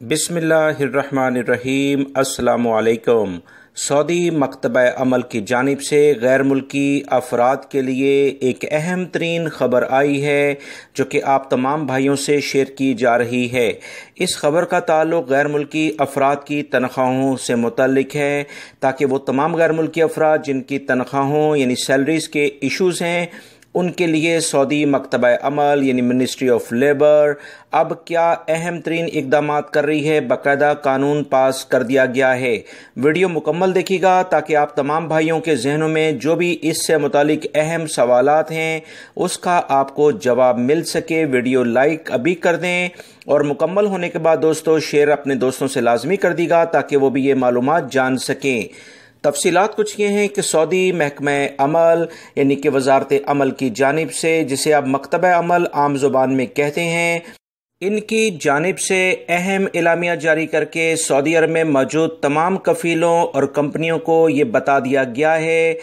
بسم اللہ الرحمن الرحیم۔ السلام علیکم۔ سعودی مکتبہ عمل کی جانب سے غیر ملکی افراد کے لیے ایک اہم ترین خبر آئی ہے جو کہ آپ تمام بھائیوں سے شیئر کی جا رہی ہے۔ اس خبر کا تعلق غیر ملکی افراد کی تنخواہوں سے متعلق ہے تاکہ وہ تمام غیر ملکی افراد جن کی تنخواہوں یعنی سیلریز کے ایشوز ہیں ان کے لیے سعودی مکتبہ عمل یعنی منسٹری آف لیبر اب کیا اہم ترین اقدامات کر رہی ہے، باقاعدہ قانون پاس کر دیا گیا ہے۔ ویڈیو مکمل دیکھیے گا تاکہ آپ تمام بھائیوں کے ذہنوں میں جو بھی اس سے متعلق اہم سوالات ہیں اس کا آپ کو جواب مل سکے۔ ویڈیو لائک ابھی کر دیں اور مکمل ہونے کے بعد دوستوں شیئر اپنے دوستوں سے لازمی کر دی گا تاکہ وہ بھی یہ معلومات جان سکیں۔ تفصیلات کچھ یہ ہیں کہ سعودی محکمہ عمل یعنی کہ وزارت عمل کی جانب سے، جسے اب مکتبہ عمل عام زبان میں کہتے ہیں، ان کی جانب سے اہم اعلامیہ جاری کر کے سعودی عرب میں موجود تمام کفیلوں اور کمپنیوں کو یہ بتا دیا گیا ہے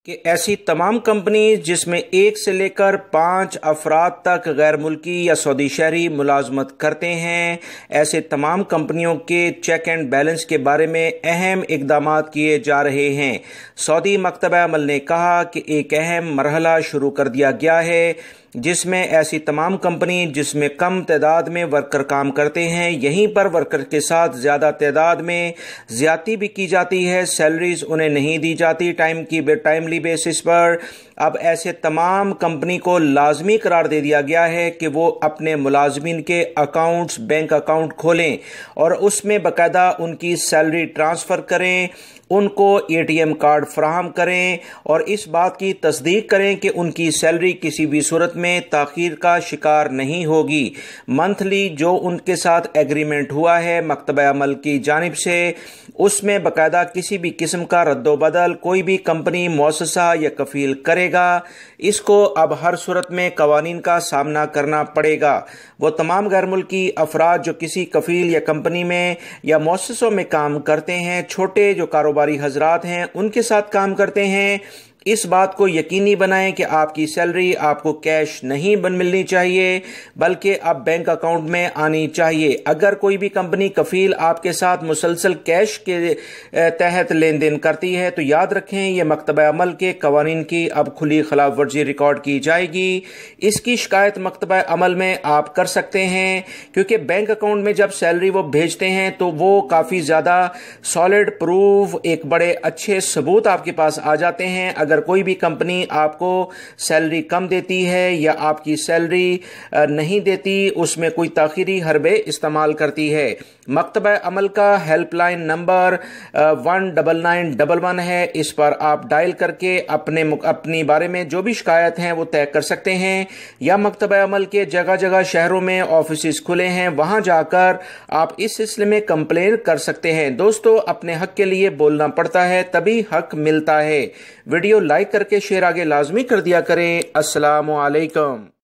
کہ ایسی تمام کمپنیز جس میں 1 سے لے کر 5 افراد تک غیر ملکی یا سعودی شہری ملازمت کرتے ہیں، ایسے تمام کمپنیوں کے چیک اینڈ بیلنس کے بارے میں اہم اقدامات کیے جا رہے ہیں۔ سعودی مکتبہ عمل نے کہا کہ ایک اہم مرحلہ شروع کر دیا گیا ہے جس میں ایسی تمام کمپنی جس میں کم تعداد میں ورکر کام کرتے ہیں، یہیں پر ورکر کے ساتھ زیادہ تعداد میں زیادتی بھی کی جاتی ہے، سیلریز انہیں نہیں دی جاتی ٹائملی بیسس پر۔ اب ایسے تمام کمپنی کو لازمی قرار دے دیا گیا ہے کہ وہ اپنے ملازمین کے اکاؤنٹس بینک اکاؤنٹ کھولیں اور اس میں باقاعدہ ان کی سیلری ٹرانسفر کریں، ان کو ATM کارڈ فراہم کریں اور اس بات کی تصدیق کریں کہ ان کی سیلری کسی بھی صورت میں تاخیر کا شکار نہیں ہوگی۔ منتھلی جو ان کے ساتھ ایگریمنٹ ہوا ہے مکتبہ عمل کی جانب سے، اس میں باقاعدہ کسی بھی قسم کا رد و بدل کوئی بھی کمپنی، مؤسسہ یا کفیل کرے گا، اس کو اب ہر صورت میں قوانین کا سامنا کرنا پڑے گا۔ وہ تمام غیر ملکی افراد جو کسی کفیل یا کمپنی میں یا مؤسسوں میں کام کرتے ہیں، چھوٹے جو کاروباری حضرات ہیں ان کے ساتھ کام کرتے ہیں، اس بات کو یقینی بنائیں کہ آپ کی سیلری آپ کو کیش نہیں ملنی چاہیے بلکہ اب بینک اکاؤنٹ میں آنی چاہیے۔ اگر کوئی بھی کمپنی کفیل آپ کے ساتھ مسلسل کیش کے تحت لین دین کرتی ہے تو یاد رکھیں یہ مکتبہ عمل کے قوانین کی اب کھلی خلاف ورزی ریکارڈ کی جائے گی۔ اس کی شکایت مکتبہ عمل میں آپ کر سکتے ہیں کیونکہ بینک اکاؤنٹ میں جب سیلری وہ بھیجتے ہیں تو وہ کافی زیادہ سالڈ پروف ایک بڑے اچھے ثبوت آپ کے پاس آ جاتے ہیں۔ اگر کوئی بھی کمپنی آپ کو سیلری کم دیتی ہے یا آپ کی سیلری نہیں دیتی، اس میں کوئی تاخیری حربے استعمال کرتی ہے، مکتبہ عمل کا ہیلپ لائن نمبر 19911 ہے، اس پر آپ ڈائل کر کے اپنی بارے میں جو بھی شکایت ہیں وہ طے کر سکتے ہیں، یا مکتبہ عمل کے جگہ جگہ شہروں میں آفیسز کھلے ہیں، وہاں جا کر آپ اس سلسلے میں کمپلین کر سکتے ہیں۔ دوستو اپنے حق کے لیے بولنا پڑتا ہے تبھی حق ملتا ہے۔ ویڈیو لائک کر کے شیئر آگے لازمی کر دیا کریں۔ السلام علیکم۔